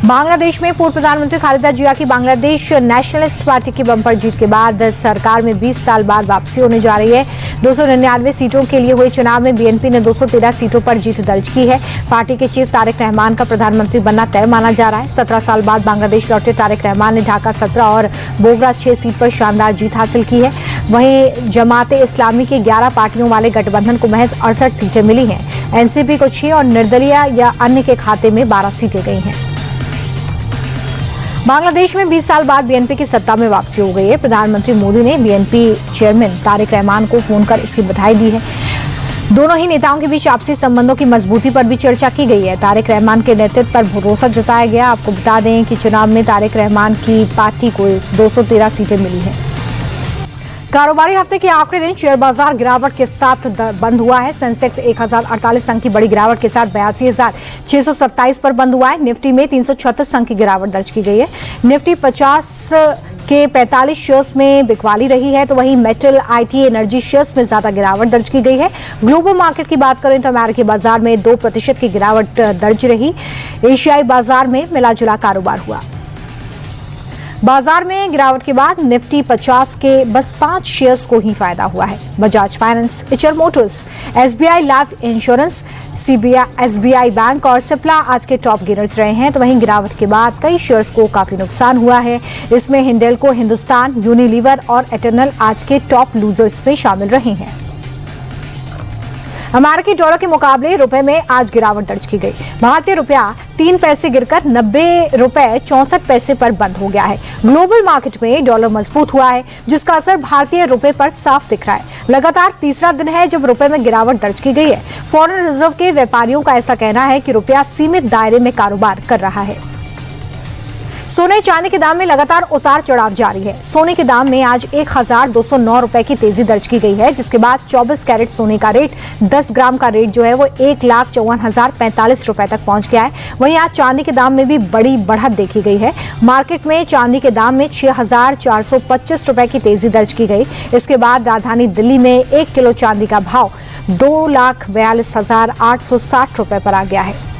बांग्लादेश में पूर्व प्रधानमंत्री खालिदा जिया की बांग्लादेश नेशनलिस्ट पार्टी की बम्पर जीत के बाद सरकार में 20 साल बाद वापसी होने जा रही है। 299 सीटों के लिए हुए चुनाव में बीएनपी ने 213 सीटों पर जीत दर्ज की है। पार्टी के चीफ तारिक रहमान का प्रधानमंत्री बनना तय माना जा रहा है। 17 साल बाद बांग्लादेश लौटे तारिक रहमान ने ढाका 17 और बोगरा 6 सीट पर शानदार जीत हासिल की है। वहीं जमाते इस्लामी के 11 पार्टियों वाले गठबंधन को महज 68 सीटें मिली हैं। एनसीपी को 6 और निर्दलीय या अन्य के खाते में 12 सीटें गई हैं। बांग्लादेश में 20 साल बाद बीएनपी की सत्ता में वापसी हो गई है। प्रधानमंत्री मोदी ने बीएनपी चेयरमैन तारिक रहमान को फोन कर इसकी बधाई दी है। दोनों ही नेताओं के बीच आपसी संबंधों की मजबूती पर भी चर्चा की गई है। तारिक रहमान के नेतृत्व पर भरोसा जताया गया। आपको बता दें कि चुनाव में तारिक रहमान की पार्टी को 213 सीटें मिली हैं। कारोबारी हफ्ते के आखिरी दिन शेयर बाजार गिरावट के साथ बंद हुआ है। सेंसेक्स 1048 अंक की बड़ी गिरावट के साथ 82,627 पर बंद हुआ है। निफ्टी में 336 अंक की गिरावट दर्ज की गई है। निफ्टी 50 के 45 शेयर्स में बिकवाली रही है, तो वहीं मेटल, आईटी, एनर्जी शेयर्स में ज्यादा गिरावट दर्ज की गई है। ग्लोबल मार्केट की बात करें तो अमेरिकी बाजार में 2% की गिरावट दर्ज रही। एशियाई बाजार में मिलाजुला कारोबार हुआ। बाजार में गिरावट के बाद निफ्टी 50 के बस 5 शेयर्स को ही फायदा हुआ है। Bajaj finance, HR Motors, SBI life insurance, SBI bank और सिप्ला आज के टॉप गेनर्स रहे हैं। तो वहीं गिरावट के बाद कई शेयर्स को काफी नुकसान हुआ है। इसमें हिंडेल्को, हिंदुस्तान, यूनिलीवर और एटर्नल आज के टॉप लूजर्स में शामिल रहे हैं। अमेरिकी डॉलर के मुकाबले रुपए में आज गिरावट दर्ज की गई। भारतीय रुपया 3 पैसे गिरकर 90 रुपए 64 पैसे पर बंद हो गया है। ग्लोबल मार्केट में डॉलर मजबूत हुआ है, जिसका असर भारतीय रुपए पर साफ दिख रहा है। लगातार तीसरा दिन है जब रुपए में गिरावट दर्ज की गई है। फॉरेन रिजर्व के व्यापारियों का ऐसा कहना है कि रुपया सीमित दायरे में कारोबार कर रहा है। सोने चांदी के दाम में लगातार उतार चढ़ाव जारी है। सोने के दाम में आज 1,209 रुपए की तेजी दर्ज की गई है, जिसके बाद 24 कैरेट सोने का रेट 10 ग्राम का रेट जो है वो 1,54,045 रुपए तक पहुंच गया है। वहीं आज चांदी के दाम में भी बड़ी बढ़त देखी गई है। मार्केट में चांदी के दाम में 6,425 रुपए की तेजी दर्ज की गई। इसके बाद राजधानी दिल्ली में 1 किलो चांदी का भाव 2,42,860 रुपए पर आ गया है।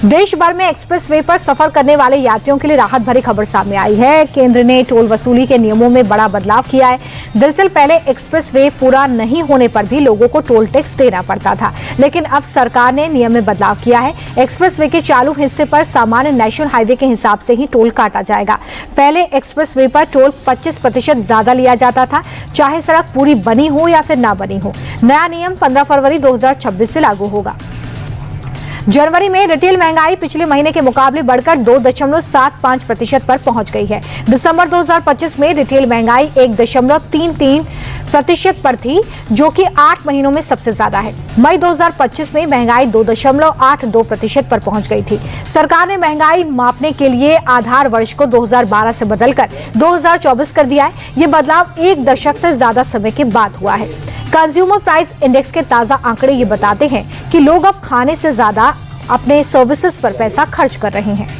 देश भर में एक्सप्रेसवे पर सफर करने वाले यात्रियों के लिए राहत भरी खबर सामने आई है। केंद्र ने टोल वसूली के नियमों में बड़ा बदलाव किया है। दरअसल पहले एक्सप्रेसवे पूरा नहीं होने पर भी लोगों को टोल टैक्स देना पड़ता था, लेकिन अब सरकार ने नियम में बदलाव किया है। एक्सप्रेसवे के चालू हिस्से पर सामान्य नेशनल हाईवे के हिसाब से ही टोल काटा जाएगा। पहले एक्सप्रेसवे पर टोल 25% ज्यादा लिया जाता था, चाहे सड़क पूरी बनी हो या फिर ना बनी हो। नया नियम 15 फरवरी 2026 से लागू होगा। जनवरी में रिटेल महंगाई पिछले महीने के मुकाबले बढ़कर 2.75% पर पहुंच गई है। दिसंबर 2025 में रिटेल महंगाई 1.33% पर थी, जो कि 8 महीनों में सबसे ज्यादा है। मई 2025 में महंगाई 2.82% पर पहुंच गई थी। सरकार ने महंगाई मापने के लिए आधार वर्ष को 2012 से बदलकर 2024 कर दिया है। ये बदलाव 1 दशक से ज्यादा समय के बाद हुआ है। कंज्यूमर प्राइस इंडेक्स के ताजा आंकड़े ये बताते हैं कि लोग अब खाने से ज्यादा अपने सर्विसेज पर पैसा खर्च कर रहे हैं।